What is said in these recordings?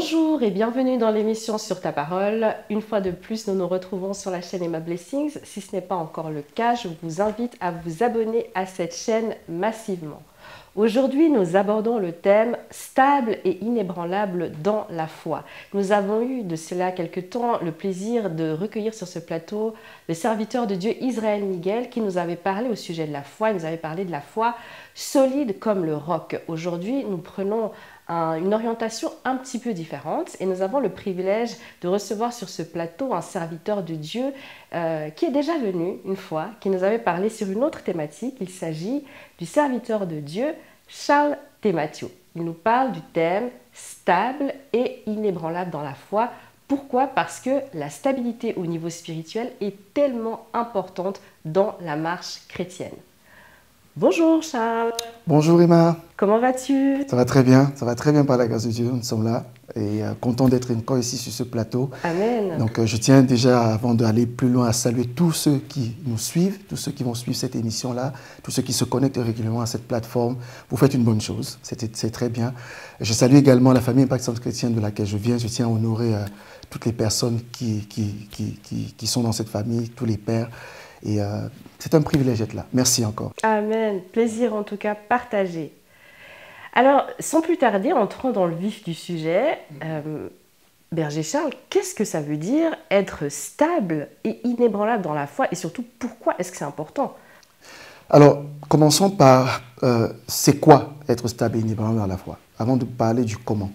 Bonjour et bienvenue dans l'émission Sur ta parole. Une fois de plus, nous nous retrouvons sur la chaîne Emma Blessings. Si ce n'est pas encore le cas, je vous invite à vous abonner à cette chaîne massivement. Aujourd'hui, nous abordons le thème stable et inébranlable dans la foi. Nous avons eu de cela quelque temps le plaisir de recueillir sur ce plateau le serviteur de Dieu Israël Miguel qui nous avait parlé au sujet de la foi. Il nous avait parlé de la foi solide comme le roc. Aujourd'hui, nous prenons une orientation un petit peu différente et nous avons le privilège de recevoir sur ce plateau un serviteur de Dieu qui est déjà venu une fois, qui nous avait parlé sur une autre thématique. Il s'agit du serviteur de Dieu Charles Mathieu. Il nous parle du thème stable et inébranlable dans la foi. Pourquoi? Parce que la stabilité au niveau spirituel est tellement importante dans la marche chrétienne. Bonjour Charles. Bonjour Emma. Comment vas-tu? Ça va très bien par la grâce de Dieu, nous sommes là et content d'être encore ici sur ce plateau. Amen. Donc je tiens déjà, avant d'aller plus loin, à saluer tous ceux qui nous suivent, tous ceux qui vont suivre cette émission-là, tous ceux qui se connectent régulièrement à cette plateforme. Vous faites une bonne chose, c'est très bien. Je salue également la famille Impact Centre Chrétien de laquelle je viens. Je tiens à honorer toutes les personnes qui sont dans cette famille, tous les pères. Et c'est un privilège d'être là. Merci encore. Amen. Plaisir en tout cas partagé. Alors, sans plus tarder, entrons dans le vif du sujet. Berger Charles, qu'est-ce que ça veut dire être stable et inébranlable dans la foi? Et surtout, pourquoi est-ce que c'est important? Alors, commençons par c'est quoi être stable et inébranlable dans la foi, avant de parler du comment.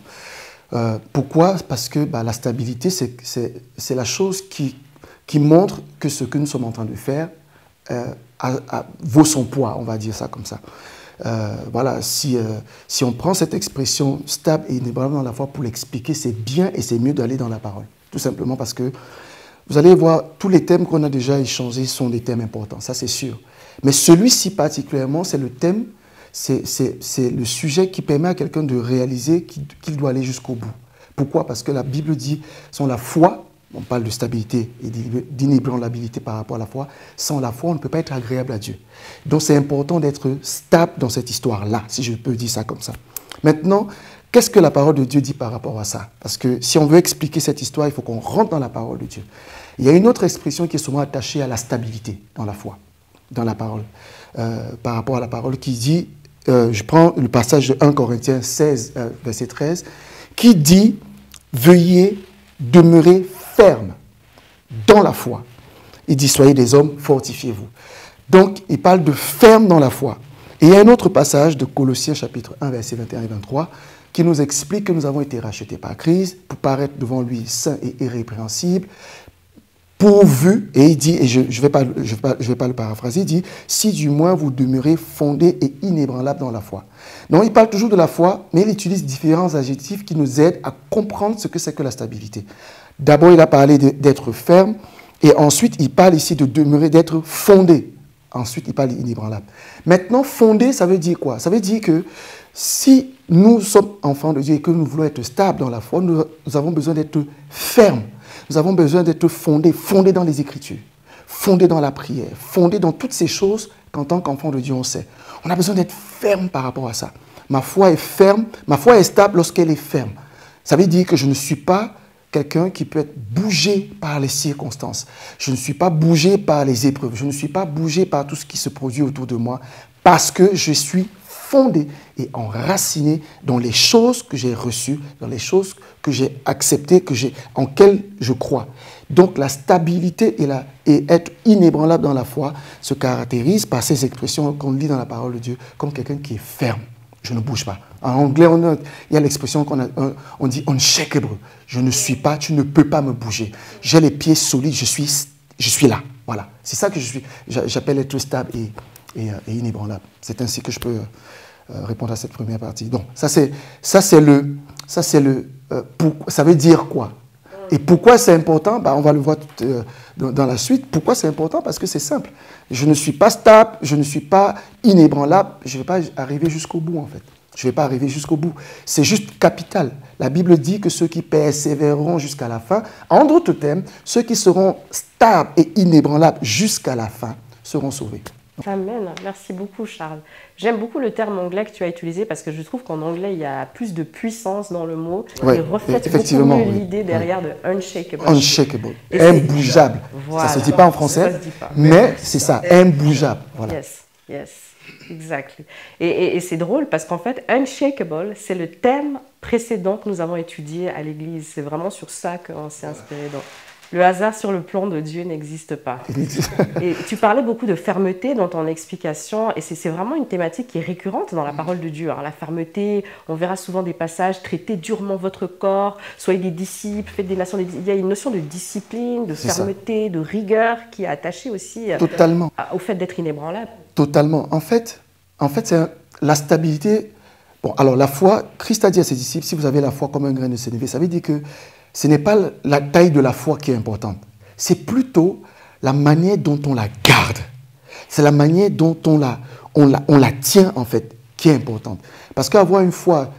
Pourquoi? Parce que la stabilité, c'est la chose qui montre que ce que nous sommes en train de faire vaut son poids, on va dire ça comme ça. Voilà, si on prend cette expression stable et inébranlable dans la foi pour l'expliquer, c'est bien et c'est mieux d'aller dans la parole. Tout simplement parce que vous allez voir, tous les thèmes qu'on a déjà échangés sont des thèmes importants, ça c'est sûr. Mais celui-ci particulièrement, c'est le thème, c'est le sujet qui permet à quelqu'un de réaliser qu'il doit aller jusqu'au bout. Pourquoi? Parce que la Bible dit, sans la foi, on parle de stabilité et d'inébranlabilité par rapport à la foi. Sans la foi, on ne peut pas être agréable à Dieu. Donc, c'est important d'être stable dans cette histoire-là, si je peux dire ça comme ça. Maintenant, qu'est-ce que la parole de Dieu dit par rapport à ça? Parce que si on veut expliquer cette histoire, il faut qu'on rentre dans la parole de Dieu. Il y a une autre expression qui est souvent attachée à la stabilité dans la foi, dans la parole. Par rapport à la parole qui dit, je prends le passage de 1 Corinthiens 16, verset 13, qui dit « Veuillez demeurer ferme dans la foi. » Il dit, soyez des hommes, fortifiez-vous. Donc, il parle de ferme dans la foi. Et il y a un autre passage de Colossiens chapitre 1, versets 21 et 23, qui nous explique que nous avons été rachetés par Christ pour paraître devant lui saints et irrépréhensibles, pourvu, et il dit, et je vais pas le paraphraser, il dit, si du moins vous demeurez fondés et inébranlables dans la foi. Donc, il parle toujours de la foi, mais il utilise différents adjectifs qui nous aident à comprendre ce que c'est que la stabilité. D'abord, il a parlé d'être ferme, et ensuite, il parle ici de demeurer, d'être fondé. Ensuite, il parle d'inébranlable. Maintenant, fondé, ça veut dire quoi? Ça veut dire que si nous sommes enfants de Dieu et que nous voulons être stables dans la foi, nous avons besoin d'être fermes. Nous avons besoin d'être fondés dans les Écritures, fondés dans la prière, fondés dans toutes ces choses qu'en tant qu'enfant de Dieu, on sait. On a besoin d'être ferme par rapport à ça. Ma foi est ferme, ma foi est stable lorsqu'elle est ferme. Ça veut dire que je ne suis pas quelqu'un qui peut être bougé par les circonstances. Je ne suis pas bougé par les épreuves. Je ne suis pas bougé par tout ce qui se produit autour de moi parce que je suis fondé et enraciné dans les choses que j'ai reçues, dans les choses que j'ai acceptées, en quelles je crois. Donc la stabilité et être inébranlable dans la foi se caractérise par ces expressions qu'on lit dans la parole de Dieu comme quelqu'un qui est ferme. Je ne bouge pas. En anglais, il y a l'expression on dit unshakable. Je ne suis pas, tu ne peux pas me bouger. J'ai les pieds solides, je suis là. Voilà. C'est ça que j'appelle être stable et inébranlable. C'est ainsi que je peux répondre à cette première partie. Donc, ça veut dire quoi? Et pourquoi c'est important? On va le voir dans la suite. Pourquoi c'est important? Parce que c'est simple. Je ne suis pas stable, je ne suis pas inébranlable, je ne vais pas arriver jusqu'au bout en fait. Je ne vais pas arriver jusqu'au bout. C'est juste capital. La Bible dit que ceux qui persévéreront jusqu'à la fin, en d'autres termes, ceux qui seront stables et inébranlables jusqu'à la fin seront sauvés. Amen. Merci beaucoup, Charles. J'aime beaucoup le terme anglais que tu as utilisé parce que je trouve qu'en anglais, il y a plus de puissance dans le mot. Ouais, Il reflète beaucoup effectivement, mieux oui. l'idée derrière de unshakable. Unshakable, Et c'est- imbougeable. Voilà. Ça ne se dit pas en Ça français, se dit pas. mais c'est ça, imbougeable. Voilà. Yes, yes, exactly. Et c'est drôle parce qu'en fait, unshakable, c'est le thème précédent que nous avons étudié à l'église. C'est vraiment sur ça qu'on s'est inspiré. Donc, le hasard sur le plan de Dieu n'existe pas. Et tu parlais beaucoup de fermeté dans ton explication, et c'est vraiment une thématique qui est récurrente dans la parole de Dieu. Alors, la fermeté, on verra souvent des passages, traitez durement votre corps, soyez des disciples, faites des nations. Il y a une notion de discipline, de fermeté, de rigueur qui est attachée aussi Totalement. au fait d'être inébranlable. Totalement. En fait c'est la stabilité. Bon, alors la foi, Christ a dit à ses disciples, si vous avez la foi comme un grain de sénévé, ça veut dire que ce n'est pas la taille de la foi qui est importante. C'est plutôt la manière dont on la garde. C'est la manière dont on la tient, en fait, qui est importante. Parce qu'avoir une foi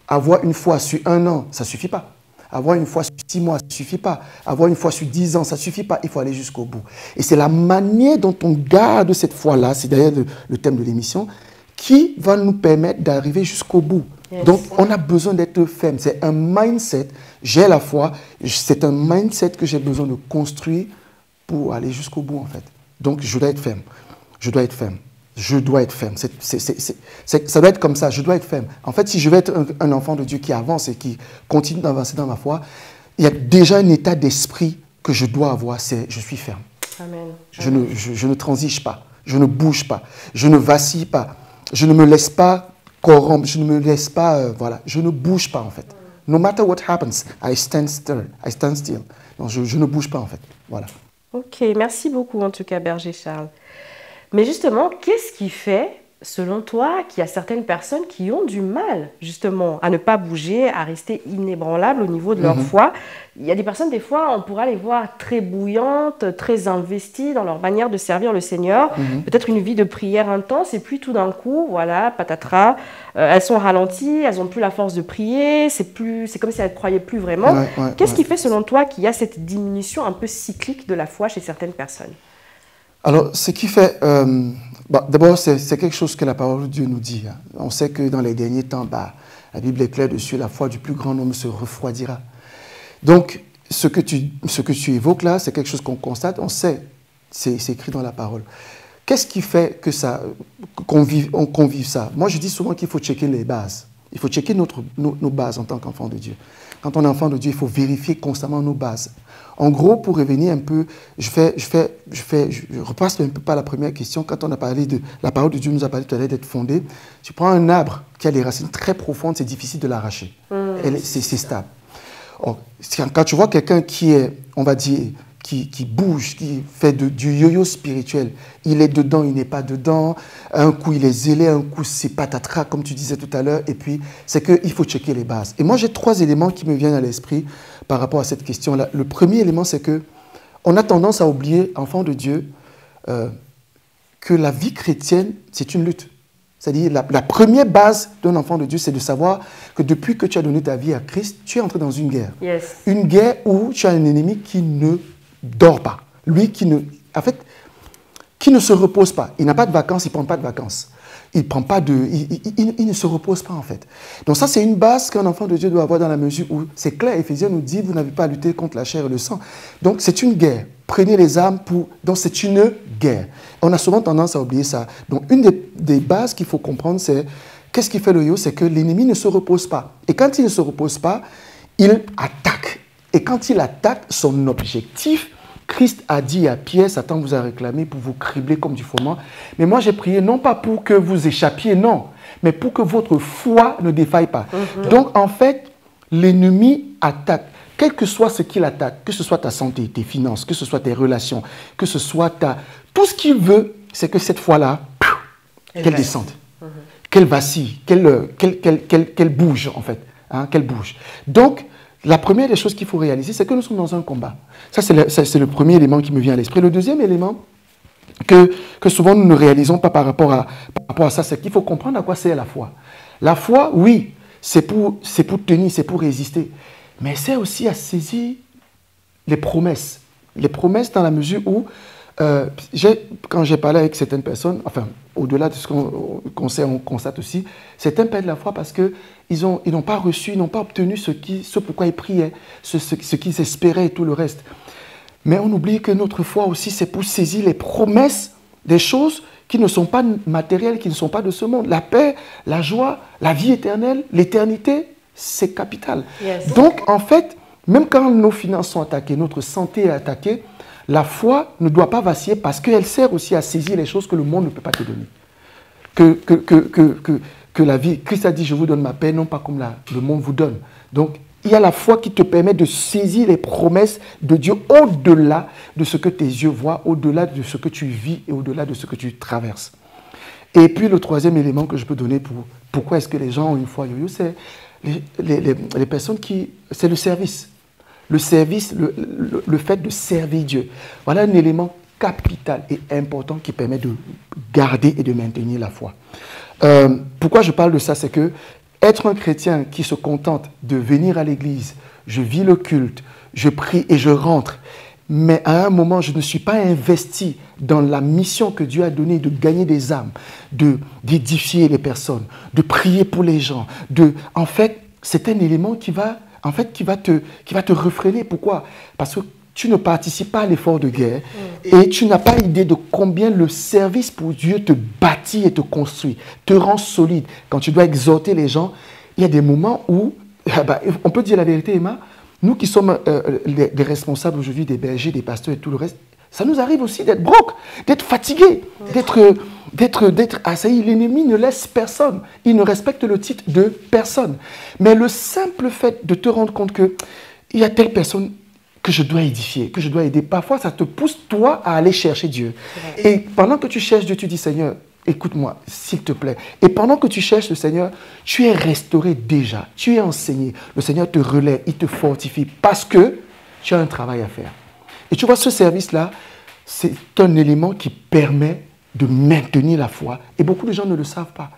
avoir une foi sur 1 an, ça ne suffit pas. Avoir une foi sur 6 mois, ça ne suffit pas. Avoir une foi sur 10 ans, ça ne suffit pas. Il faut aller jusqu'au bout. Et c'est la manière dont on garde cette foi-là, c'est d'ailleurs le thème de l'émission, qui va nous permettre d'arriver jusqu'au bout. Yes. Donc, on a besoin d'être ferme. C'est un mindset. J'ai la foi. C'est un mindset que j'ai besoin de construire pour aller jusqu'au bout, en fait. Donc, je dois être ferme. Je dois être ferme. Je dois être ferme. Ça doit être comme ça. Je dois être ferme. En fait, si je veux être un enfant de Dieu qui avance et qui continue d'avancer dans ma foi, il y a déjà un état d'esprit que je dois avoir. C'est je suis ferme. Amen. Je ne transige pas. Je ne bouge pas. Je ne vacille pas. Je ne me laisse pas corrompre, je ne me laisse pas, voilà, je ne bouge pas en fait. No matter what happens, I stand still. Donc, je ne bouge pas en fait, voilà. Ok, merci beaucoup en tout cas Berger Charles. Mais justement, qu'est-ce qui fait, selon toi, qu'il y a certaines personnes qui ont du mal justement à ne pas bouger, à rester inébranlables au niveau de leur foi? Il y a des personnes, des fois, on pourra les voir très bouillantes, très investies dans leur manière de servir le Seigneur. Peut-être une vie de prière intense, et puis tout d'un coup, voilà, patatras, elles sont ralenties, elles n'ont plus la force de prier, c'est comme si elles ne croyaient plus vraiment. Qu'est-ce qui fait, selon toi, qu'il y a cette diminution un peu cyclique de la foi chez certaines personnes? Alors, ce qui fait... d'abord, c'est quelque chose que la parole de Dieu nous dit. Hein. On sait que dans les derniers temps, la Bible est claire dessus, la foi du plus grand nombre se refroidira. Donc, ce que tu évoques là, c'est quelque chose qu'on constate, on sait, c'est écrit dans la parole. Qu'est-ce qui fait que qu'on vive ça? Moi, je dis souvent qu'il faut checker les bases. Il faut checker nos bases en tant qu'enfant de Dieu. Quand on est enfant de Dieu, il faut vérifier constamment nos bases. En gros, pour revenir un peu, je repasse un peu par la première question. Quand on a parlé de la parole de Dieu, nous a parlé tout à l'heure d'être fondé. Tu prends un arbre qui a des racines très profondes, c'est difficile de l'arracher. C'est stable. Or, quand tu vois quelqu'un qui est, on va dire, qui bouge, qui fait du yo-yo spirituel, il est dedans, il n'est pas dedans, un coup il est zélé, un coup c'est patatras, comme tu disais tout à l'heure, et puis c'est qu'il faut checker les bases. Et moi j'ai 3 éléments qui me viennent à l'esprit par rapport à cette question-là. Le premier élément, c'est que on a tendance à oublier, enfant de Dieu, que la vie chrétienne, c'est une lutte. C'est-à-dire, la première base d'un enfant de Dieu, c'est de savoir que depuis que tu as donné ta vie à Christ, tu es entré dans une guerre. Yes. Une guerre où tu as un ennemi qui ne dort pas. Lui qui ne se repose pas. Il n'a pas de vacances, il ne prend pas de vacances. Il ne se repose pas en fait. Donc ça, c'est une base qu'un enfant de Dieu doit avoir dans la mesure où, c'est clair, Éphésiens nous dit, vous n'avez pas à lutter contre la chair et le sang. Donc c'est une guerre. Prenez les armes Donc c'est une guerre. On a souvent tendance à oublier ça. Donc une des bases qu'il faut comprendre, c'est, qu'est-ce qui fait le yo? C'est que l'ennemi ne se repose pas. Et quand il ne se repose pas, il attaque. Et quand il attaque, son objectif, Christ a dit à Pierre, Satan vous a réclamé pour vous cribler comme du froment. Mais moi, j'ai prié non pas pour que vous échappiez, non, mais pour que votre foi ne défaille pas. Donc, en fait, l'ennemi attaque. Quel que soit ce qu'il attaque, que ce soit ta santé, tes finances, que ce soit tes relations, que ce soit tout ce qu'il veut, c'est que cette foi-là, qu'elle descende, qu'elle vacille, qu'elle bouge, en fait. Hein, qu'elle bouge. Donc, la première des choses qu'il faut réaliser, c'est que nous sommes dans un combat. Ça, c'est le premier élément qui me vient à l'esprit. Le deuxième élément que souvent nous ne réalisons pas par rapport à ça, c'est qu'il faut comprendre à quoi sert la foi. La foi, oui, c'est pour tenir, c'est pour résister. Mais c'est aussi à saisir les promesses. Les promesses dans la mesure où quand j'ai parlé avec certaines personnes, enfin, au-delà de ce qu'on sait, on constate aussi, certains perdent la foi parce qu'ils n'ont pas reçu, ils n'ont pas obtenu ce pourquoi ils priaient, ce qu'ils espéraient et tout le reste. Mais on oublie que notre foi aussi, c'est pour saisir les promesses des choses qui ne sont pas matérielles, qui ne sont pas de ce monde. La paix, la joie, la vie éternelle, l'éternité, c'est capital. Yes. Donc, en fait, même quand nos finances sont attaquées, notre santé est attaquée, la foi ne doit pas vaciller parce qu'elle sert aussi à saisir les choses que le monde ne peut pas te donner. Que la vie, Christ a dit, je vous donne ma paix, non pas comme le monde vous donne. Donc, il y a la foi qui te permet de saisir les promesses de Dieu au-delà de ce que tes yeux voient, au-delà de ce que tu vis et au-delà de ce que tu traverses. Et puis, le troisième élément que je peux donner pour pourquoi est-ce que les gens ont une foi yo-yo, c'est les personnes qui... C'est le service. Le service, le fait de servir Dieu. Voilà un élément capital et important qui permet de garder et de maintenir la foi. Pourquoi je parle de ça? C'est que être un chrétien qui se contente de venir à l'église, je vis le culte, je prie et je rentre, mais à un moment, je ne suis pas investi dans la mission que Dieu a donnée de gagner des âmes, d'édifier les personnes, de prier pour les gens. En fait, c'est un élément qui va te refréner. Pourquoi? Parce que tu ne participes pas à l'effort de guerre et tu n'as pas idée de combien le service pour Dieu te bâtit et te construit, te rend solide. Quand tu dois exhorter les gens, il y a des moments où, on peut dire la vérité, Emma, nous qui sommes des responsables aujourd'hui, des bergers, des pasteurs et tout le reste, ça nous arrive aussi d'être broke, d'être fatigué, d'être assailli. L'ennemi ne laisse personne. Il ne respecte le titre de personne. Mais le simple fait de te rendre compte qu'il y a telle personne que je dois édifier, que je dois aider, parfois ça te pousse toi à aller chercher Dieu. Et pendant que tu cherches Dieu, tu dis Seigneur, écoute-moi, s'il te plaît. Et pendant que tu cherches le Seigneur, tu es restauré déjà, tu es enseigné. Le Seigneur te relève, il te fortifie parce que tu as un travail à faire. Et tu vois, ce service-là, c'est un élément qui permet de maintenir la foi. Et beaucoup de gens ne le savent pas.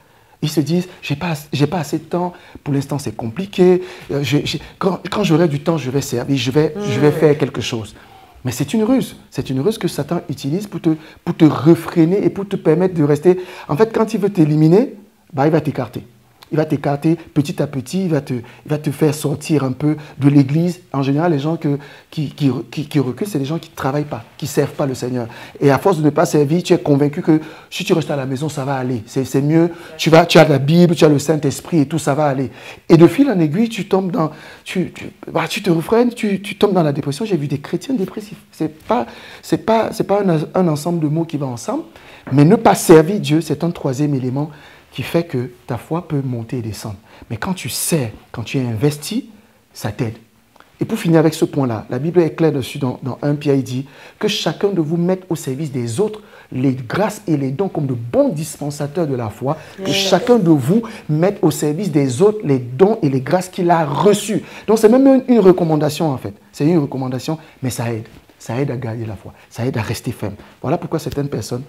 Ils se disent, j'ai pas assez de temps, pour l'instant c'est compliqué, quand j'aurai du temps, je vais servir, je vais faire quelque chose. Mais c'est une ruse que Satan utilise pour te refréner et pour te permettre de rester. En fait, quand il veut t'éliminer, il va t'écarter. Il va t'écarter petit à petit, il va te faire sortir un peu de l'église. En général, les gens qui reculent, c'est les gens qui ne travaillent pas, qui ne servent pas le Seigneur. Et à force de ne pas servir, tu es convaincu que si tu restes à la maison, ça va aller. C'est mieux, tu as la Bible, tu as le Saint-Esprit et tout, ça va aller. Et de fil en aiguille, tu tombes dans... Tu te refrènes, tu tombes dans la dépression. J'ai vu des chrétiens dépressifs. C'est pas un ensemble de mots qui va ensemble. Mais ne pas servir Dieu, c'est un troisième élément qui fait que ta foi peut monter et descendre. Mais quand tu sers, quand tu es investi, ça t'aide. Et pour finir avec ce point-là, la Bible est claire dessus dans 1 Pierre, il dit que chacun de vous mette au service des autres les grâces et les dons comme de bons dispensateurs de la foi, que chacun de vous mette au service des autres les dons et les grâces qu'il a reçus. Donc c'est même une recommandation en fait. C'est une recommandation, mais ça aide. Ça aide à garder la foi. Ça aide à rester ferme. Voilà pourquoi certaines personnes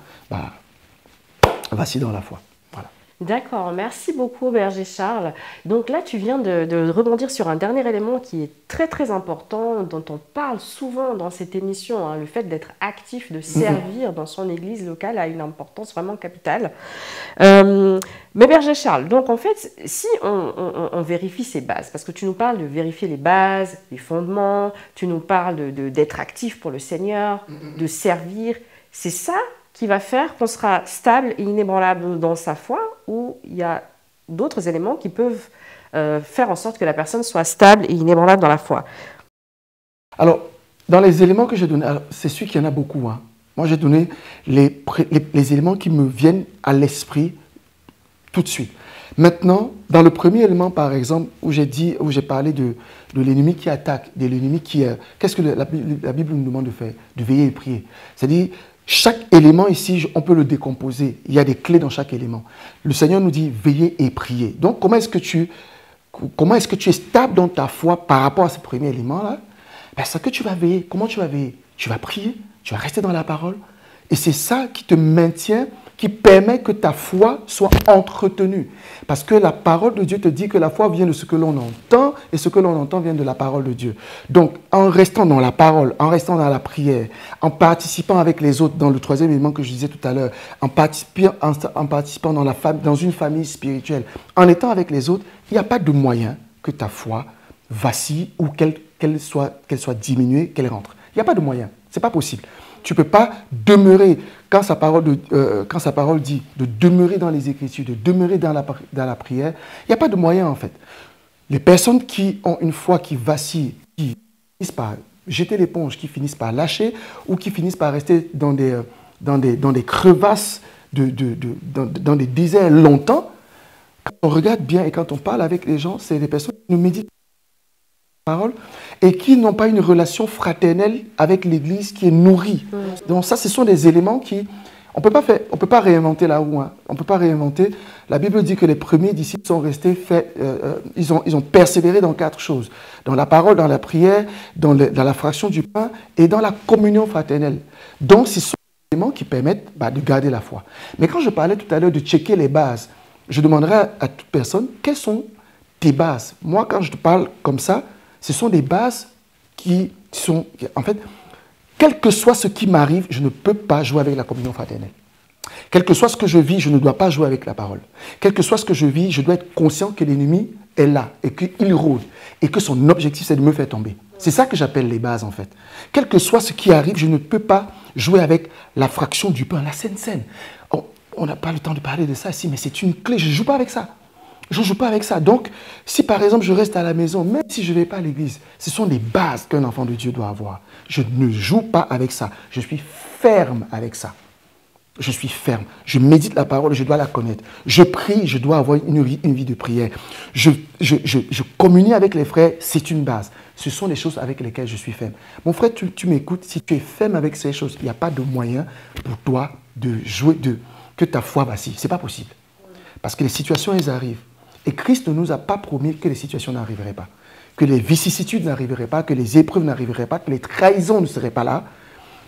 vacillent dans la foi. Voilà. D'accord, merci beaucoup Berger Charles. Donc là, tu viens de rebondir sur un dernier élément qui est très très important, dont on parle souvent dans cette émission, hein, le fait d'être actif, de servir dans son église locale a une importance vraiment capitale. Mais Berger Charles, donc en fait, si on vérifie ces bases, parce que tu nous parles de vérifier les bases, les fondements, tu nous parles d'être actif pour le Seigneur, de servir, c'est ça qui va faire qu'on sera stable et inébranlable dans sa foi, ou il y a d'autres éléments qui peuvent faire en sorte que la personne soit stable et inébranlable dans la foi? Alors, dans les éléments que j'ai donnés, c'est sûr qu'il y en a beaucoup. Hein. Moi, j'ai donné les éléments qui me viennent à l'esprit tout de suite. Maintenant, dans le premier élément, par exemple, où j'ai parlé de l'ennemi qui attaque, de l'ennemi qui... Qu'est-ce que la Bible nous demande de faire? De veiller et prier. C'est-à-dire... Chaque élément ici, on peut le décomposer. Il y a des clés dans chaque élément. Le Seigneur nous dit veiller et prier. Donc, comment est-ce que tu es stable dans ta foi par rapport à ce premier élément-là? Parce que tu vas veiller. Comment tu vas veiller? Tu vas prier, tu vas rester dans la parole. Et c'est ça qui te maintient, qui permet que ta foi soit entretenue. Parce que la parole de Dieu te dit que la foi vient de ce que l'on entend et ce que l'on entend vient de la parole de Dieu. Donc, en restant dans la parole, en restant dans la prière, en participant avec les autres, dans le troisième élément que je disais tout à l'heure, en participant dans une famille spirituelle, en étant avec les autres, il n'y a pas de moyen que ta foi vacille ou qu'elle soit diminuée, qu'elle rentre. Il n'y a pas de moyen. Ce n'est pas possible. Tu ne peux pas demeurer, quand sa parole dit de demeurer dans les Écritures, de demeurer dans la prière, il n'y a pas de moyen en fait. Les personnes qui ont une foi qui vacille, qui finissent par jeter l'éponge, qui finissent par lâcher ou qui finissent par rester dans des crevasses, dans des déserts longtemps, quand on regarde bien et quand on parle avec les gens, c'est des personnes qui nous méditent parole et qui n'ont pas une relation fraternelle avec l'Église qui est nourrie. Donc ça, ce sont des éléments qui... On peut pas réinventer la roue. Hein. On ne peut pas réinventer. La Bible dit que les premiers disciples sont restés ils ont persévéré dans 4 choses. Dans la parole, dans la prière, dans la fraction du pain et dans la communion fraternelle. Donc, ce sont des éléments qui permettent de garder la foi. Mais quand je parlais tout à l'heure de checker les bases, je demanderai à toute personne, quelles sont tes bases? Moi, quand je te parle comme ça, ce sont des bases qui sont... En fait, quel que soit ce qui m'arrive, je ne peux pas jouer avec la communion fraternelle. Quel que soit ce que je vis, je ne dois pas jouer avec la parole. Quel que soit ce que je vis, je dois être conscient que l'ennemi est là et qu'il rôde et que son objectif, c'est de me faire tomber. C'est ça que j'appelle les bases, en fait. Quel que soit ce qui arrive, je ne peux pas jouer avec la fraction du pain, la Sainte Seine. On n'a pas le temps de parler de ça ici, mais c'est une clé. Je ne joue pas avec ça. Je ne joue pas avec ça. Donc, si par exemple je reste à la maison, même si je ne vais pas à l'église, ce sont les bases qu'un enfant de Dieu doit avoir. Je ne joue pas avec ça. Je suis ferme avec ça. Je suis ferme. Je médite la parole, je dois la connaître. Je prie, je dois avoir une vie de prière. Je communie avec les frères, c'est une base. Ce sont les choses avec lesquelles je suis ferme. Mon frère, tu m'écoutes, si tu es ferme avec ces choses, il n'y a pas de moyen pour toi de jouer, que ta foi vacille. Ce n'est pas possible. Parce que les situations, elles arrivent. Et Christ ne nous a pas promis que les situations n'arriveraient pas, que les vicissitudes n'arriveraient pas, que les épreuves n'arriveraient pas, que les trahisons ne seraient pas là.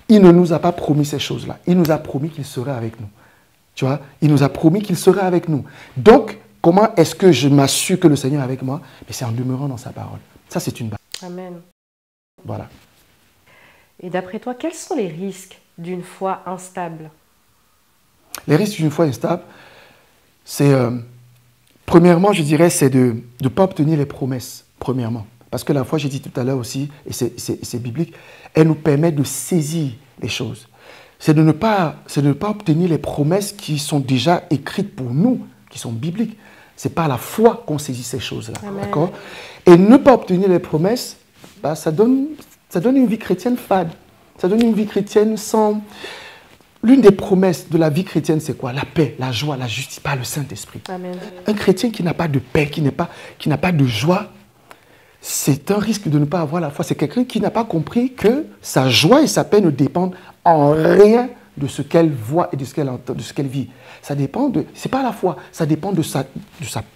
Il ne nous a pas promis ces choses-là. Il nous a promis qu'il serait avec nous. Tu vois, il nous a promis qu'il serait avec nous. Donc, comment est-ce que je m'assure que le Seigneur est avec moi? Mais c'est en demeurant dans sa parole. Ça, c'est une base. Amen. Voilà. Et d'après toi, quels sont les risques d'une foi instable? Les risques d'une foi instable, c'est... Premièrement, je dirais, c'est de ne pas obtenir les promesses, premièrement. Parce que la foi, j'ai dit tout à l'heure aussi, et c'est biblique, elle nous permet de saisir les choses. C'est de ne pas obtenir les promesses qui sont déjà écrites pour nous, qui sont bibliques. Ce n'est pas à la foi qu'on saisit ces choses-là. D'accord? Et ne pas obtenir les promesses, ça donne une vie chrétienne fade. Ça donne une vie chrétienne sans... L'une des promesses de la vie chrétienne, c'est quoi? La paix, la joie, la justice par le Saint-Esprit. Un chrétien qui n'a pas de paix, qui n'a pas de joie, c'est un risque de ne pas avoir la foi. C'est quelqu'un qui n'a pas compris que sa joie et sa paix ne dépendent en rien de ce qu'elle voit et de ce qu'elle entend, de ce qu'elle vit. Ça dépend de... C'est pas la foi, ça dépend de sa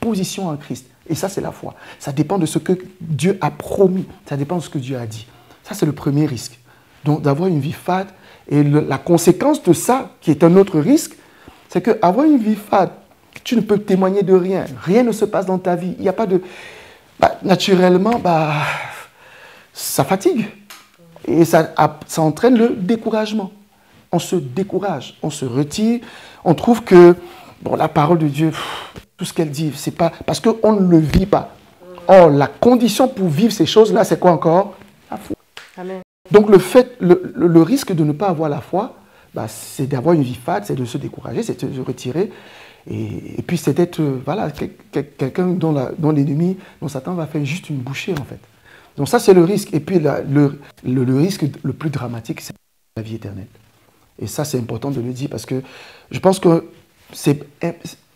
position en Christ. Et ça, c'est la foi. Ça dépend de ce que Dieu a promis. Ça dépend de ce que Dieu a dit. Ça, c'est le premier risque. Donc, d'avoir une vie fade. Et la conséquence de ça, qui est un autre risque, c'est qu'avoir une vie fade, tu ne peux témoigner de rien. Rien ne se passe dans ta vie. Il n'y a pas de... naturellement, ça fatigue. Et ça entraîne le découragement. On se décourage, on se retire. On trouve que la parole de Dieu, tout ce qu'elle dit, c'est pas... Parce qu'on ne le vit pas. Or, la condition pour vivre ces choses-là, c'est quoi encore? La foi. Amen. Donc le risque de ne pas avoir la foi, c'est d'avoir une vie fade, c'est de se décourager, c'est de se retirer. Et puis c'est d'être quelqu'un dont l'ennemi, dont Satan va faire juste une bouchée en fait. Donc ça c'est le risque. Et puis le risque le plus dramatique, c'est la vie éternelle. Et ça c'est important de le dire parce que je pense que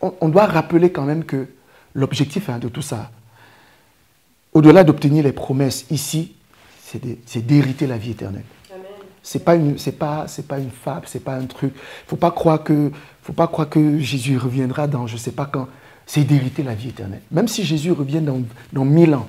on doit rappeler quand même que l'objectif de tout ça, au-delà d'obtenir les promesses ici, c'est d'hériter la vie éternelle. C'est pas une fable, c'est pas un truc. Faut pas croire que Jésus reviendra dans je sais pas quand. C'est d'hériter la vie éternelle. Même si Jésus revient dans 1000 ans,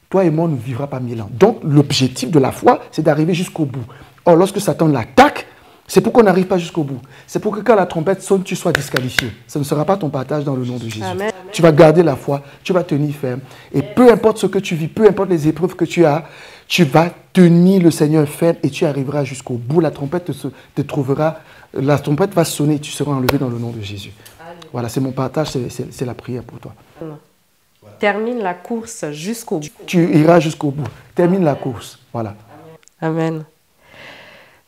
toi et moi, on ne vivra pas 1000 ans. Donc, l'objectif de la foi, c'est d'arriver jusqu'au bout. Or, lorsque Satan l'attaque, C'est pour qu'on n'arrive pas jusqu'au bout. C'est pour que quand la trompette sonne, tu sois disqualifié. Ce ne sera pas ton partage dans le nom de Jésus. Amen. Tu vas garder la foi, tu vas tenir ferme. Et peu importe ce que tu vis, peu importe les épreuves que tu as, tu vas tenir le Seigneur ferme et tu arriveras jusqu'au bout. La trompette te trouvera, la trompette va sonner et tu seras enlevé dans le nom de Jésus. Voilà, c'est mon partage, c'est la prière pour toi. Termine la course jusqu'au bout. Tu iras jusqu'au bout. Termine la course. Voilà. Amen.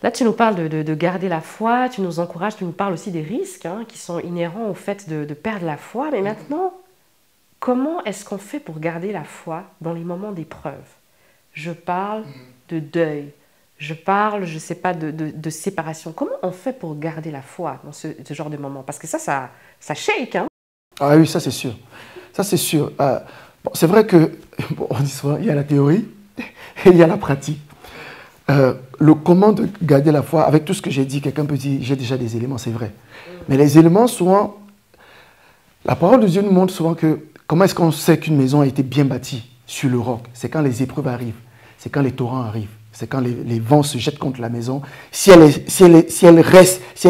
Là, tu nous parles de garder la foi, tu nous encourages, tu nous parles aussi des risques qui sont inhérents au fait de perdre la foi. Mais maintenant, comment est-ce qu'on fait pour garder la foi dans les moments d'épreuve? Je parle de deuil, je parle, je ne sais pas, de séparation. Comment on fait pour garder la foi dans ce genre de moment? Parce que ça shake, hein? Ah oui, ça c'est sûr. Ça c'est sûr. Bon, c'est vrai que, on dit souvent, il y a la théorie et il y a la pratique. Le comment de garder la foi, avec tout ce que j'ai dit, quelqu'un peut dire, j'ai déjà des éléments, c'est vrai. Mais les éléments, souvent, la parole de Dieu nous montre souvent que, comment est-ce qu'on sait qu'une maison a été bien bâtie sur le roc? C'est quand les épreuves arrivent, c'est quand les torrents arrivent, c'est quand les vents se jettent contre la maison. Si elle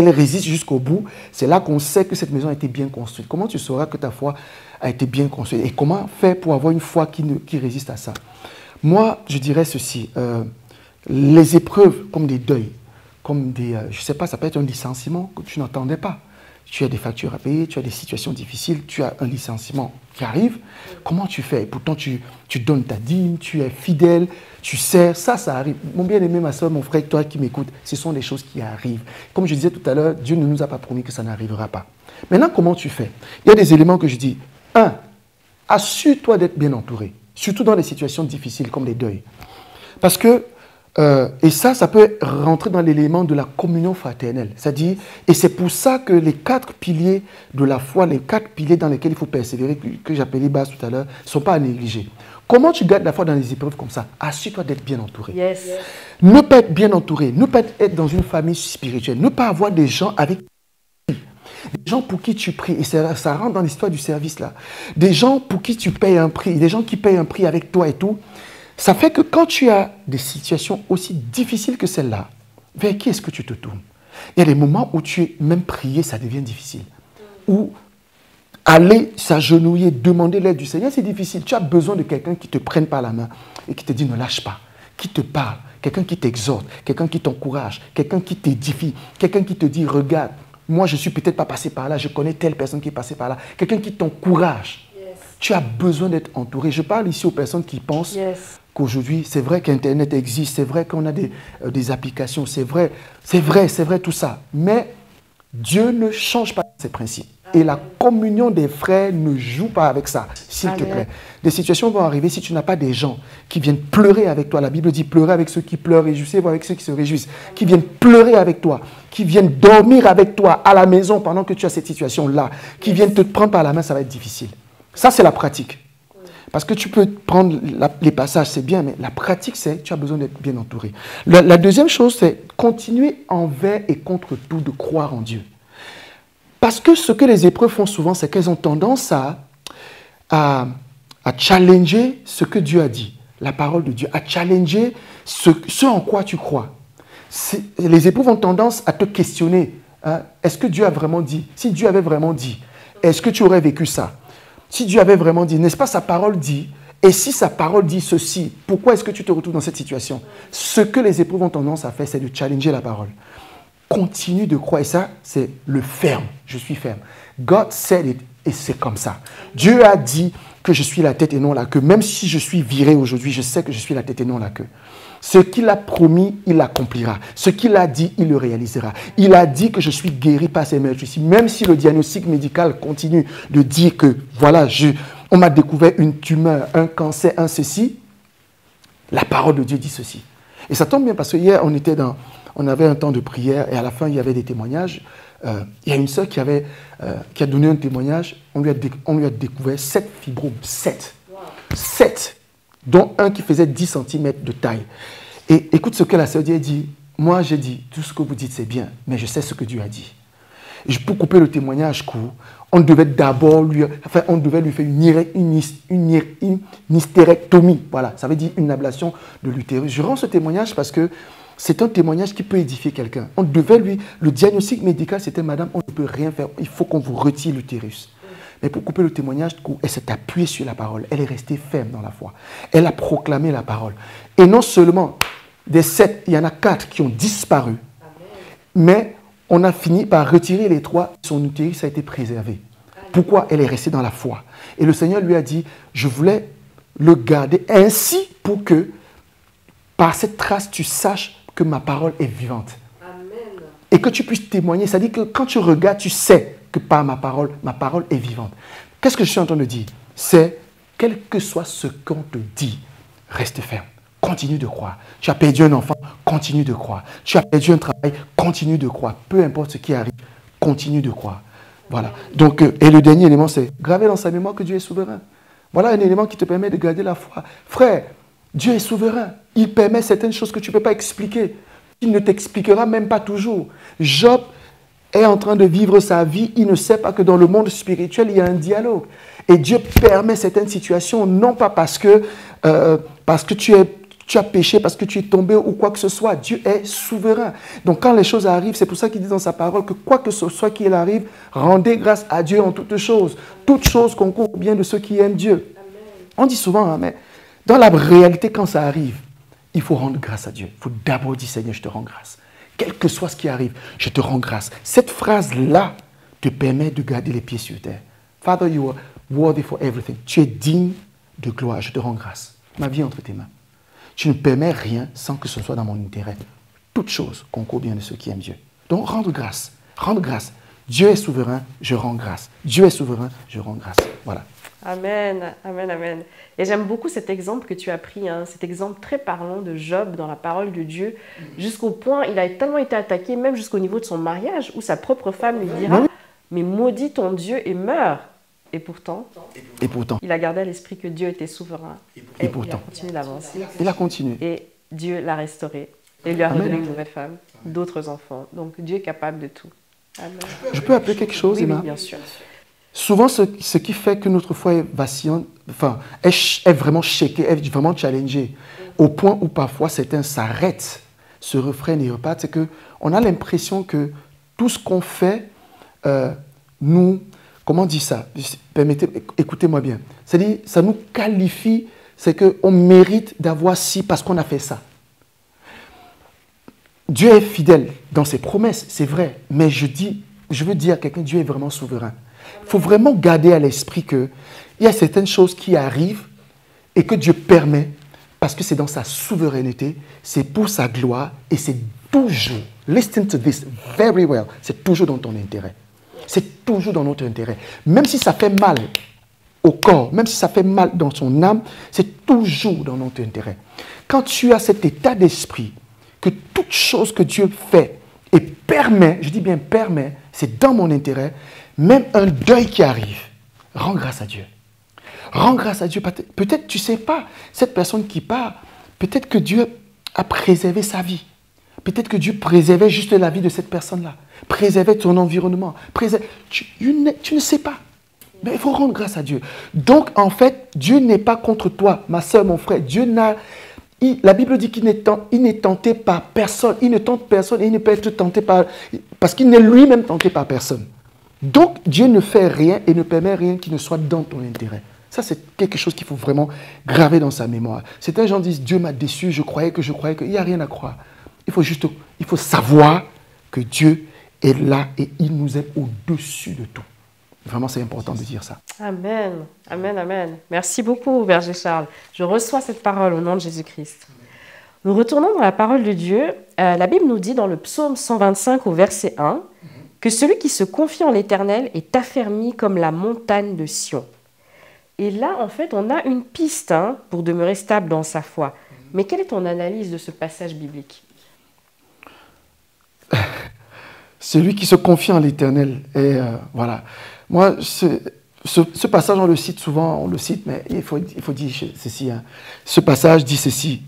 résiste jusqu'au bout, c'est là qu'on sait que cette maison a été bien construite. Comment tu sauras que ta foi a été bien construite? Et comment faire pour avoir une foi qui résiste à ça? Moi, je dirais ceci. Les épreuves comme des deuils, comme des, je ne sais pas, ça peut être un licenciement que tu n'entendais pas. Tu as des factures à payer, tu as des situations difficiles, tu as un licenciement qui arrive. Comment tu fais? Et pourtant, tu donnes ta dîme, tu es fidèle, tu sers, ça arrive. Mon bien-aimé, ma soeur, mon frère, toi qui m'écoutes, ce sont des choses qui arrivent. Comme je disais tout à l'heure, Dieu ne nous a pas promis que ça n'arrivera pas. Maintenant, comment tu fais? Il y a des éléments que je dis. 1. Assure-toi d'être bien entouré, surtout dans des situations difficiles comme les deuils. Parce que et ça peut rentrer dans l'élément de la communion fraternelle. C'est-à-dire, et c'est pour ça que les 4 piliers de la foi, les 4 piliers dans lesquels il faut persévérer, que j'appelais base tout à l'heure, ne sont pas à négliger. Comment tu gardes la foi dans les épreuves comme ça? Assure-toi d'être bien entouré. Yes. Ne pas être bien entouré, ne pas être dans une famille spirituelle, ne pas avoir des gens avec des gens pour qui tu pries, et ça rentre dans l'histoire du service là. Des gens pour qui tu payes un prix, des gens qui payent un prix avec toi et tout. Ça fait que quand tu as des situations aussi difficiles que celle-là, vers qui est-ce que tu te tournes? Il y a des moments où même prier, ça devient difficile. Ou aller s'agenouiller, demander l'aide du Seigneur, c'est difficile. Tu as besoin de quelqu'un qui te prenne par la main et qui te dit ne lâche pas, qui te parle, quelqu'un qui t'exhorte, quelqu'un qui t'encourage, quelqu'un qui t'édifie, quelqu'un qui te dit regarde, moi je ne suis peut-être pas passé par là, je connais telle personne qui est passée par là, quelqu'un qui t'encourage. Yes. Tu as besoin d'être entouré. Je parle ici aux personnes qui pensent qu'aujourd'hui, c'est vrai qu'Internet existe, c'est vrai qu'on a des applications, c'est vrai tout ça. Mais Dieu ne change pas ses principes. Et la communion des frères ne joue pas avec ça, s'il te plaît. Des situations vont arriver si tu n'as pas des gens qui viennent pleurer avec toi. La Bible dit pleurer avec ceux qui pleurent, réjouissez-vous avec ceux qui se réjouissent. Qui viennent pleurer avec toi, qui viennent dormir avec toi à la maison pendant que tu as cette situation-là, qui viennent te prendre par la main, ça va être difficile. Ça, c'est la pratique. Parce que tu peux prendre les passages, c'est bien, mais la pratique, c'est tu as besoin d'être bien entouré. La deuxième chose, c'est continuer envers et contre tout de croire en Dieu. Parce que ce que les épreuves font souvent, c'est qu'elles ont tendance à challenger ce que Dieu a dit, la parole de Dieu, à challenger ce en quoi tu crois. Les épreuves ont tendance à te questionner. Hein, est-ce que Dieu a vraiment dit? Si Dieu avait vraiment dit, est-ce que tu aurais vécu ça? Si Dieu avait vraiment dit, n'est-ce pas sa parole dit? Et si sa parole dit ceci, pourquoi est-ce que tu te retrouves dans cette situation? Ce que les épreuves ont tendance à faire, c'est de challenger la parole. Continue de croire. Et ça, c'est le ferme. Je suis ferme. God said it, et c'est comme ça. Dieu a dit que je suis la tête et non la queue. Même si je suis viré aujourd'hui, je sais que je suis la tête et non la queue. Ce qu'il a promis, il l'accomplira. Ce qu'il a dit, il le réalisera. Il a dit que je suis guéri par ses meurtres. Même si le diagnostic médical continue de dire que, voilà, on m'a découvert une tumeur, un cancer, un ceci, la parole de Dieu dit ceci. Et ça tombe bien parce que hier, on avait un temps de prière et à la fin, il y avait des témoignages. Il y a une sœur qui a donné un témoignage. On lui a découvert 7 fibromes. 7. Wow. 7. Dont un qui faisait 10 cm de taille. Et écoute ce que la sœur dit. Moi, j'ai dit, tout ce que vous dites, c'est bien, mais je sais ce que Dieu a dit. Et pour couper le témoignage court, on devait lui faire une hystérectomie. Voilà, ça veut dire une ablation de l'utérus. Je rends ce témoignage parce que c'est un témoignage qui peut édifier quelqu'un. On devait lui, le diagnostic médical, c'était madame, on ne peut rien faire, il faut qu'on vous retire l'utérus. Mais pour couper le témoignage, elle s'est appuyée sur la parole, elle est restée ferme dans la foi. Elle a proclamé la parole. Et non seulement des 7, il y en a 4 qui ont disparu, mais on a fini par retirer les 3, son utérus a été préservé. Pourquoi? Elle est restée dans la foi. Et le Seigneur lui a dit, je voulais le garder ainsi pour que, par cette trace, tu saches que ma parole est vivante. Amen. Et que tu puisses témoigner. C'est-à-dire que quand tu regardes, tu sais que par ma parole est vivante. Qu'est-ce que je suis en train de dire? C'est, quel que soit ce qu'on te dit, reste ferme. Continue de croire. Tu as perdu un enfant, continue de croire. Tu as perdu un travail, continue de croire. Peu importe ce qui arrive, continue de croire. Voilà. Donc, et le dernier élément, c'est graver dans sa mémoire que Dieu est souverain. Voilà un élément qui te permet de garder la foi. Frère, Dieu est souverain. Il permet certaines choses que tu ne peux pas expliquer. Il ne t'expliquera même pas toujours. Job est en train de vivre sa vie. Il ne sait pas que dans le monde spirituel, il y a un dialogue. Et Dieu permet certaines situations, non pas parce que tu as péché, parce que tu es tombé ou quoi que ce soit. Dieu est souverain. Donc quand les choses arrivent, c'est pour ça qu'il dit dans sa parole que quoi que ce soit qu'il arrive, rendez grâce à Dieu en toutes choses. Toutes choses concourent au bien de ceux qui aiment Dieu. Amen. On dit souvent, hein, mais dans la réalité, quand ça arrive, il faut rendre grâce à Dieu. Il faut d'abord dire, Seigneur, je te rends grâce. Quel que soit ce qui arrive, je te rends grâce. Cette phrase-là te permet de garder les pieds sur terre. Father, you are worthy for everything. Tu es digne de gloire, je te rends grâce. Ma vie est entre tes mains. Tu ne permets rien sans que ce soit dans mon intérêt. Toute chose concourt bien de ceux qui aiment Dieu. Donc, rendre grâce. Rendre grâce. Dieu est souverain, je rends grâce. Dieu est souverain, je rends grâce. Voilà. Amen, amen, amen. Et j'aime beaucoup cet exemple que tu as pris, hein, cet exemple très parlant de Job dans la parole de Dieu, jusqu'au point, il a tellement été attaqué, même jusqu'au niveau de son mariage, où sa propre femme lui dira « Mais maudis ton Dieu et meurs !» Et pourtant, il a gardé à l'esprit que Dieu était souverain. Et pourtant, il a continué d'avancer. Il a continué. Et Dieu l'a restauré. Et lui a redonné une nouvelle femme, d'autres enfants. Donc Dieu est capable de tout. Amen. Je peux appeler quelque chose, Emma? Oui, bien sûr. Souvent, ce qui fait que notre foi est vacillante, est vraiment shakée, est vraiment challengée, au point où parfois certains s'arrêtent, se refrainent et repartent, c'est qu'on a l'impression que tout ce qu'on fait, comment on dit ça? Permettez, écoutez-moi bien. C'est-à-dire, ça nous qualifie, c'est qu'on mérite d'avoir ci parce qu'on a fait ça. Dieu est fidèle dans ses promesses, c'est vrai, mais je veux dire à quelqu'un, Dieu est vraiment souverain. Il faut vraiment garder à l'esprit qu'il y a certaines choses qui arrivent et que Dieu permet parce que c'est dans sa souveraineté, c'est pour sa gloire et c'est toujours, listen to this very well, c'est toujours dans ton intérêt. C'est toujours dans notre intérêt. Même si ça fait mal au corps, même si ça fait mal dans son âme, c'est toujours dans notre intérêt. Quand tu as cet état d'esprit, que toute chose que Dieu fait et permet, je dis bien permet, c'est dans mon intérêt, même un deuil qui arrive, rends grâce à Dieu. Rends grâce à Dieu. Peut-être tu ne sais pas, cette personne qui part, peut-être que Dieu a préservé sa vie. Peut-être que Dieu préservait juste la vie de cette personne-là. Préservait ton environnement. Tu ne sais pas. Mais il faut rendre grâce à Dieu. Donc, en fait, Dieu n'est pas contre toi, ma soeur, mon frère. La Bible dit qu'il n'est tenté par personne. Il ne tente personne et il ne peut être tenté parce qu'il n'est lui-même tenté par personne. Donc, Dieu ne fait rien et ne permet rien qui ne soit dans ton intérêt. Ça, c'est quelque chose qu'il faut vraiment graver dans sa mémoire. Certains gens disent, Dieu m'a déçu, je croyais qu'il n'y a rien à croire. Il faut savoir que Dieu est là et il nous aime au-dessus de tout. Vraiment, c'est important de dire ça. Amen, amen, amen. Merci beaucoup, Berger Charles. Je reçois cette parole au nom de Jésus-Christ. Nous retournons dans la parole de Dieu. La Bible nous dit dans le psaume 125 au verset 1 que celui qui se confie en l'Éternel est affermi comme la montagne de Sion. Et là, en fait, on a une piste pour demeurer stable dans sa foi. Mais quelle est ton analyse de ce passage biblique? Celui qui se confie en l'Éternel. Et voilà. Moi, ce passage, on le cite souvent, mais il faut dire ceci. Ce passage dit ceci.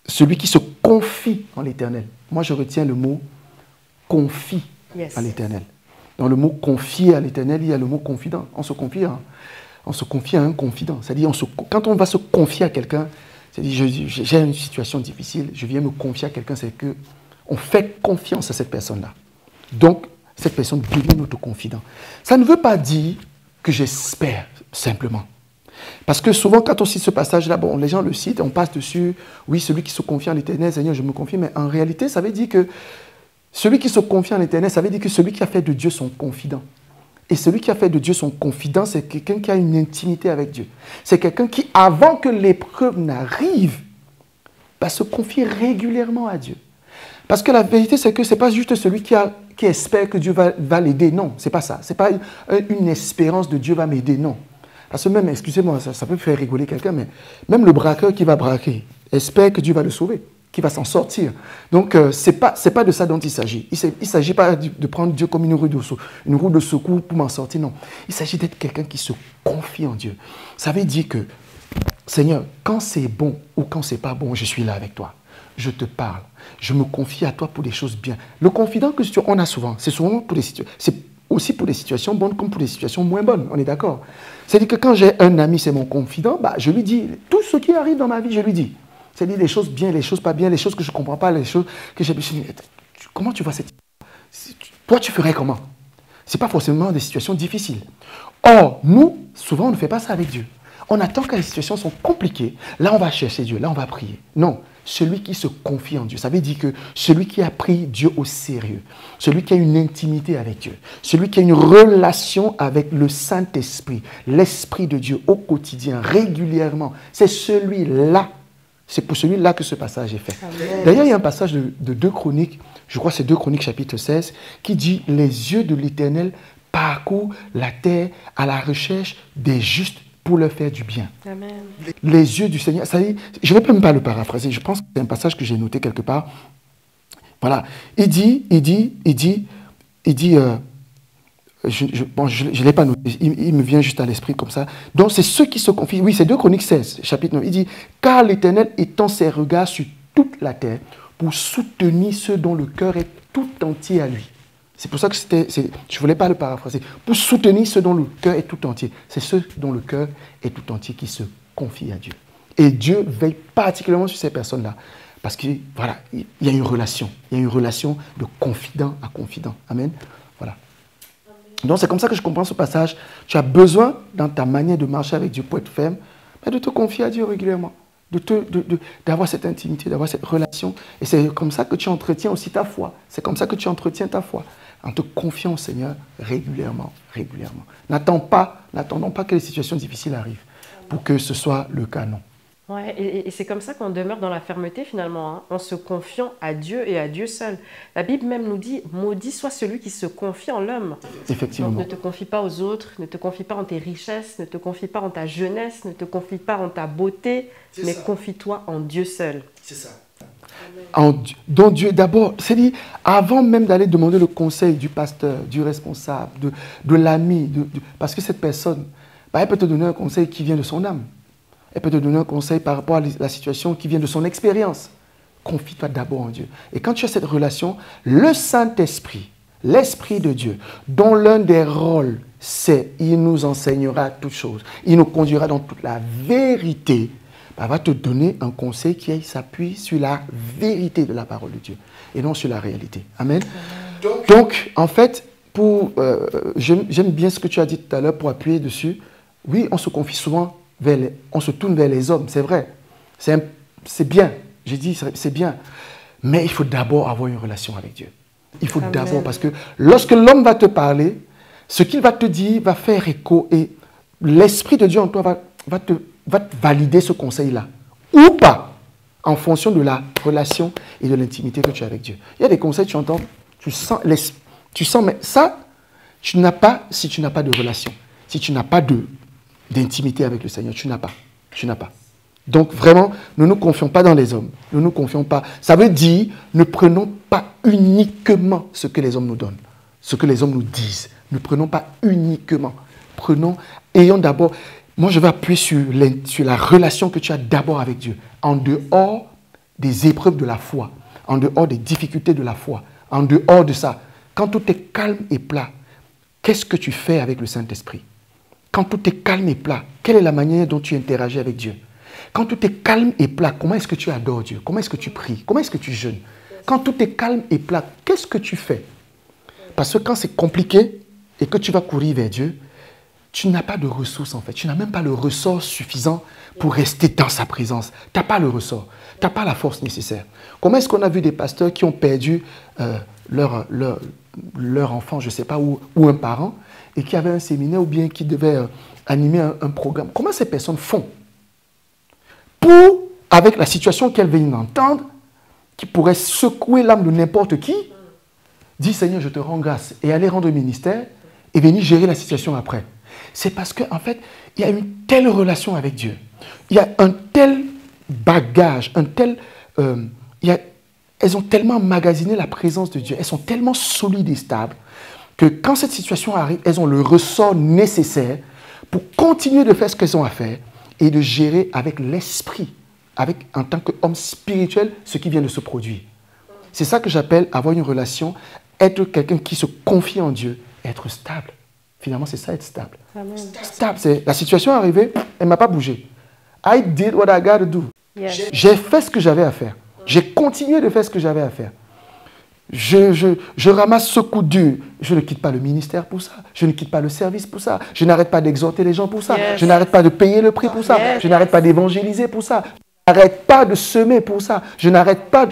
Celui qui se confie en l'Éternel. Moi, je retiens le mot confie à l'Éternel. Dans le mot confier à l'Éternel, il y a le mot confident. On se confie à un confident. C'est-à-dire, quand on va se confier à quelqu'un, C'est-à-dire, j'ai une situation difficile, je viens me confier à quelqu'un, c'est qu'on fait confiance à cette personne-là. Donc, cette personne devient notre confident. Ça ne veut pas dire que j'espère simplement. Parce que souvent, quand on cite ce passage-là, bon, les gens le citent, on passe dessus, oui, celui qui se confie en l'Éternel, Seigneur, je me confie, mais en réalité, ça veut dire que celui qui se confie en l'Éternel, ça veut dire que celui qui a fait de Dieu son confident. Et celui qui a fait de Dieu son confident, c'est quelqu'un qui a une intimité avec Dieu. C'est quelqu'un qui, avant que l'épreuve n'arrive, va se confier régulièrement à Dieu. Parce que la vérité, c'est que ce n'est pas juste celui qui espère que Dieu va l'aider. Non, ce n'est pas ça. Ce n'est pas une espérance de Dieu va m'aider, non. Parce que même, excusez-moi, ça peut faire rigoler quelqu'un, mais même le braqueur qui va braquer espère que Dieu va le sauver, qu'il va s'en sortir. Donc, ce n'est pas de ça dont il s'agit. Il ne s'agit pas de prendre Dieu comme une roue de secours pour m'en sortir, non. Il s'agit d'être quelqu'un qui se confie en Dieu. Ça veut dire que, Seigneur, quand c'est bon ou quand c'est pas bon, je suis là avec toi. Je te parle. Je me confie à toi pour des choses bien. Le confident que on a souvent, c'est souvent pour des situations, c'est aussi pour des situations bonnes comme pour des situations moins bonnes. On est d'accord? C'est-à-dire que quand j'ai un ami, c'est mon confident, bah, je lui dis tout ce qui arrive dans ma vie, je lui dis. C'est-à-dire les choses bien, les choses pas bien, les choses que je ne comprends pas, les choses que j'ai... Comment tu vois cette... Toi, tu ferais comment? Ce n'est pas forcément des situations difficiles. Or, nous, souvent, on ne fait pas ça avec Dieu. On attend que les situations sont compliquées. Là, on va chercher Dieu, là, on va prier. Non, celui qui se confie en Dieu, ça veut dire que celui qui a pris Dieu au sérieux, celui qui a une intimité avec Dieu, celui qui a une relation avec le Saint-Esprit, l'Esprit de Dieu au quotidien, régulièrement, c'est celui-là. C'est pour celui-là que ce passage est fait. D'ailleurs, il y a un passage de 2 Chroniques, je crois que c'est 2 Chroniques chapitre 16, qui dit « Les yeux de l'Éternel parcourent la terre à la recherche des justes pour leur faire du bien. » Amen. Les yeux du Seigneur, ça y est, je ne vais même pas le paraphraser, je pense que c'est un passage que j'ai noté quelque part. Voilà, il dit, je ne l'ai pas noté, il me vient juste à l'esprit comme ça. Donc, c'est ceux qui se confient. Oui, c'est 2 Chroniques 16, chapitre 9. Il dit « Car l'Éternel étend ses regards sur toute la terre pour soutenir ceux dont le cœur est tout entier à lui. » C'est pour ça que je ne voulais pas le paraphraser. Pour soutenir ceux dont le cœur est tout entier. C'est ceux dont le cœur est tout entier qui se confient à Dieu. Et Dieu veille particulièrement sur ces personnes-là. Parce qu'il voilà, y a une relation. Il y a une relation de confident à confident. Amen. Voilà. Donc c'est comme ça que je comprends ce passage. Tu as besoin, dans ta manière de marcher avec Dieu pour être ferme, de te confier à Dieu régulièrement. D'avoir cette intimité, d'avoir cette relation. Et c'est comme ça que tu entretiens aussi ta foi. C'est comme ça que tu entretiens ta foi. En te confiant au Seigneur régulièrement. N'attendons pas que les situations difficiles arrivent pour que ce soit le cas, non. Ouais, et c'est comme ça qu'on demeure dans la fermeté finalement, hein, en se confiant à Dieu et à Dieu seul. La Bible même nous dit « Maudit soit celui qui se confie en l'homme ». Effectivement. Donc ne te confie pas aux autres, ne te confie pas en tes richesses, ne te confie pas en ta jeunesse, ne te confie pas en ta beauté, mais confie-toi en Dieu seul. C'est ça. Donc Dieu, d'abord, c'est-à-dire, avant même d'aller demander le conseil du pasteur, du responsable, de l'ami, parce que cette personne, elle peut te donner un conseil qui vient de son âme. Elle peut te donner un conseil par rapport à la situation qui vient de son expérience. Confie-toi d'abord en Dieu. Et quand tu as cette relation, le Saint-Esprit, l'Esprit de Dieu, dont l'un des rôles, c'est il nous enseignera toutes choses, il nous conduira dans toute la vérité, va te donner un conseil qui s'appuie sur la vérité de la parole de Dieu et non sur la réalité. Amen. Donc en fait, j'aime bien ce que tu as dit tout à l'heure pour appuyer dessus. Oui, on se confie souvent, on se tourne vers les hommes, c'est vrai. C'est bien, j'ai dit c'est bien. Mais il faut d'abord avoir une relation avec Dieu. Il faut d'abord, parce que lorsque l'homme va te parler, ce qu'il va te dire va faire écho et l'Esprit de Dieu en toi va te valider ce conseil-là, ou pas, en fonction de la relation et de l'intimité que tu as avec Dieu. Il y a des conseils, tu entends, tu sens, mais ça, tu n'as pas si tu n'as pas de relation, si tu n'as pas d'intimité avec le Seigneur, tu n'as pas. Donc vraiment, ne nous confions pas dans les hommes, ne nous confions pas. Ça veut dire, ne prenons pas uniquement ce que les hommes nous donnent, ce que les hommes nous disent. Ne prenons pas uniquement. Ayons d'abord... Moi, je vais appuyer sur la relation que tu as d'abord avec Dieu, en dehors des épreuves de la foi, en dehors des difficultés de la foi, en dehors de ça. Quand tout est calme et plat, qu'est-ce que tu fais avec le Saint-Esprit? Quand tout est calme et plat, quelle est la manière dont tu interagis avec Dieu? Quand tout est calme et plat, comment est-ce que tu adores Dieu? Comment est-ce que tu pries? Comment est-ce que tu jeûnes? Quand tout est calme et plat, qu'est-ce que tu fais? Parce que quand c'est compliqué et que tu vas courir vers Dieu, tu n'as pas de ressources en fait. Tu n'as même pas le ressort suffisant pour rester dans sa présence. Tu n'as pas le ressort. Tu n'as pas la force nécessaire. Comment est-ce qu'on a vu des pasteurs qui ont perdu leur enfant, je ne sais pas, ou un parent, et qui avaient un séminaire ou bien qui devaient animer un programme? Comment ces personnes font pour, avec la situation qu'elles viennent d'entendre, qui pourrait secouer l'âme de n'importe qui, dire Seigneur, je te rends grâce, et aller rendre ministère, et venir gérer la situation après? C'est parce qu'en fait, il y a une telle relation avec Dieu. Il y a un tel bagage, elles ont tellement emmagasiné la présence de Dieu, elles sont tellement solides et stables, que quand cette situation arrive, elles ont le ressort nécessaire pour continuer de faire ce qu'elles ont à faire et de gérer avec l'esprit, en tant qu'homme spirituel, ce qui vient de se produire. C'est ça que j'appelle avoir une relation, être quelqu'un qui se confie en Dieu, être stable. Finalement, c'est ça, être stable. Amen. Stable, c'est la situation est arrivée, elle ne m'a pas bougé. I did what I got to do. Yes. J'ai fait ce que j'avais à faire. J'ai continué de faire ce que j'avais à faire. Je ramasse ce coup dur. Je ne quitte pas le ministère pour ça. Je ne quitte pas le service pour ça. Je n'arrête pas d'exhorter les gens pour ça. Yes. Je n'arrête pas de payer le prix pour ça. Yes. Je n'arrête pas d'évangéliser pour ça. Je n'arrête pas de semer pour ça. Je n'arrête pas.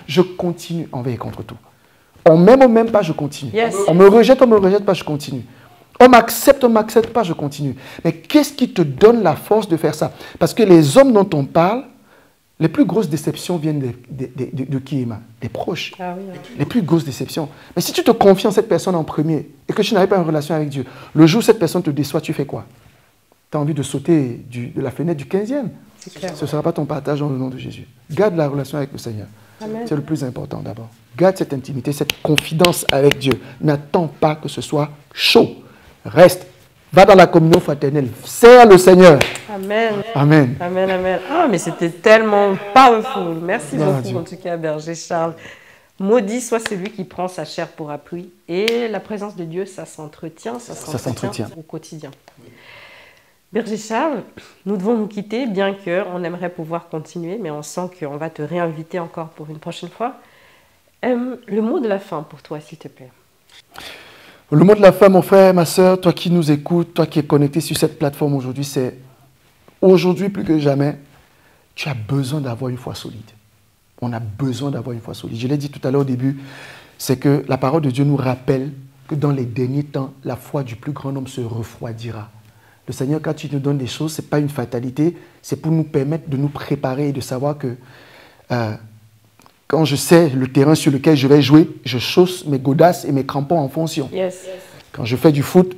Je continue envers et contre tout. On m'aime pas, je continue. Yes. On me rejette pas, je continue. On m'accepte pas, je continue. Mais qu'est-ce qui te donne la force de faire ça? Parce que les hommes dont on parle, les plus grosses déceptions viennent de qui, Emma? Des proches. Ah oui, oui. Les plus grosses déceptions. Mais si tu te confies en cette personne en premier et que tu n'avais pas une relation avec Dieu, le jour où cette personne te déçoit, tu fais quoi? Tu as envie de sauter de la fenêtre du 15e. C'est clair. Ce ne sera pas ton partage dans le nom de Jésus. Garde la relation avec le Seigneur. Amen. C'est le plus important d'abord. Garde cette intimité, cette confidence avec Dieu. N'attends pas que ce soit chaud. Reste. Va dans la communion fraternelle. Sers le Seigneur. Amen. Amen. Amen, amen. Ah, mais c'était tellement powerful. Merci Gloire à beaucoup, Dieu. en tout cas, Berger Charles. Maudit soit celui qui prend sa chair pour appui. Et la présence de Dieu, ça s'entretient au quotidien. Berger Charles, nous devons nous quitter, bien qu'on aimerait pouvoir continuer, mais on sent qu'on va te réinviter encore pour une prochaine fois. Le mot de la fin pour toi, s'il te plaît. Le mot de la fin, mon frère, ma soeur, toi qui nous écoutes, toi qui es connecté sur cette plateforme aujourd'hui, c'est aujourd'hui plus que jamais, tu as besoin d'avoir une foi solide. On a besoin d'avoir une foi solide. Je l'ai dit tout à l'heure au début, c'est que la parole de Dieu nous rappelle que dans les derniers temps, la foi du plus grand nombre se refroidira. Le Seigneur, quand tu nous donnes des choses, ce n'est pas une fatalité, c'est pour nous permettre de nous préparer et de savoir que quand je sais le terrain sur lequel je vais jouer, je chausse mes godasses et mes crampons en fonction. Yes. Quand je fais du foot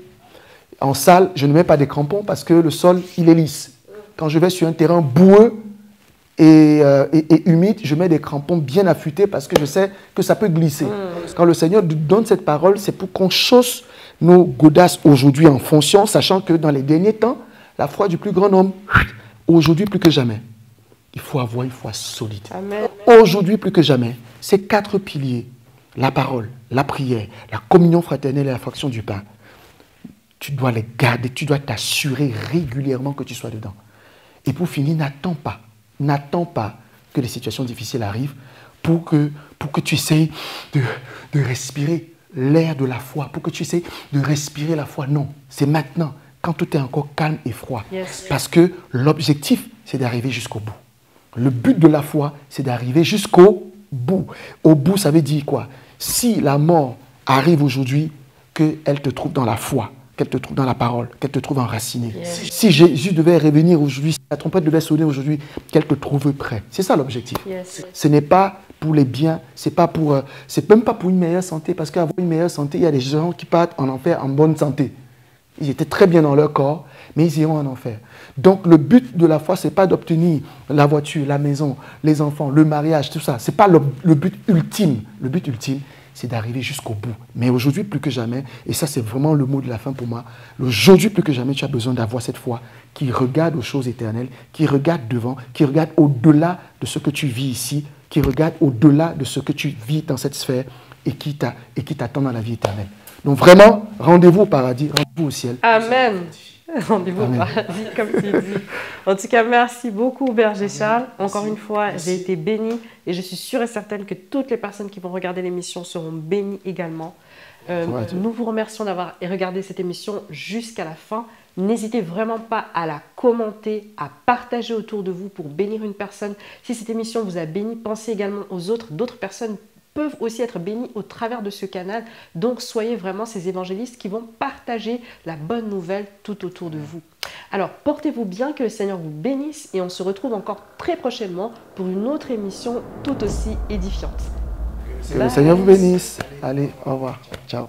en salle, je ne mets pas des crampons parce que le sol, il est lisse. Quand je vais sur un terrain boueux et humide, je mets des crampons bien affûtés parce que je sais que ça peut glisser. Quand le Seigneur nous donne cette parole, c'est pour qu'on chausse nos godasses aujourd'hui en fonction, sachant que dans les derniers temps, la foi du plus grand nombre, aujourd'hui plus que jamais, il faut avoir une foi solide. Amen. Aujourd'hui plus que jamais, ces 4 piliers, la parole, la prière, la communion fraternelle et la fraction du pain, tu dois les garder, tu dois t'assurer régulièrement que tu sois dedans. Et pour finir, n'attends pas que les situations difficiles arrivent pour que tu essayes de respirer l'air de la foi, pour que tu essayes de respirer la foi. Non, c'est maintenant, quand tout est encore calme et froid. Yes. Parce que l'objectif, c'est d'arriver jusqu'au bout. Le but de la foi, c'est d'arriver jusqu'au bout. Au bout, ça veut dire quoi? Si la mort arrive aujourd'hui, qu'elle te trouve dans la foi, qu'elle te trouve dans la parole, qu'elle te trouve enracinée. Yes. Si Jésus devait revenir aujourd'hui, si la trompette devait sonner aujourd'hui, qu'elle te trouve prêt. C'est ça l'objectif. Yes. Ce n'est pas pour les biens, c'est même pas pour une meilleure santé, parce qu'avoir une meilleure santé, il y a des gens qui partent en enfer en bonne santé. Ils étaient très bien dans leur corps, mais ils iront en enfer. Donc le but de la foi, ce n'est pas d'obtenir la voiture, la maison, les enfants, le mariage, tout ça. Ce n'est pas le but ultime. Le but ultime, c'est d'arriver jusqu'au bout. Mais aujourd'hui, plus que jamais, et ça c'est vraiment le mot de la fin pour moi, aujourd'hui, plus que jamais, tu as besoin d'avoir cette foi qui regarde aux choses éternelles, qui regarde devant, qui regarde au-delà de ce que tu vis ici, qui regarde au-delà de ce que tu vis dans cette sphère et qui t'attend dans la vie éternelle. Donc vraiment, rendez-vous au paradis, rendez-vous au ciel. Amen. Rendez-vous au Amen. paradis, comme tu dis. En tout cas, merci beaucoup, Berger Charles. Encore une fois, j'ai été bénie et je suis sûre et certaine que toutes les personnes qui vont regarder l'émission seront bénies également. Gloire à Dieu. Nous vous remercions d'avoir regardé cette émission jusqu'à la fin. N'hésitez vraiment pas à la commenter, à partager autour de vous pour bénir une personne. Si cette émission vous a béni, pensez également aux autres. D'autres personnes peuvent aussi être bénies au travers de ce canal. Donc, soyez vraiment ces évangélistes qui vont partager la bonne nouvelle tout autour de vous. Alors, portez-vous bien, que le Seigneur vous bénisse et on se retrouve encore très prochainement pour une autre émission tout aussi édifiante. Que le Seigneur vous bénisse. Allez, au revoir. Ciao.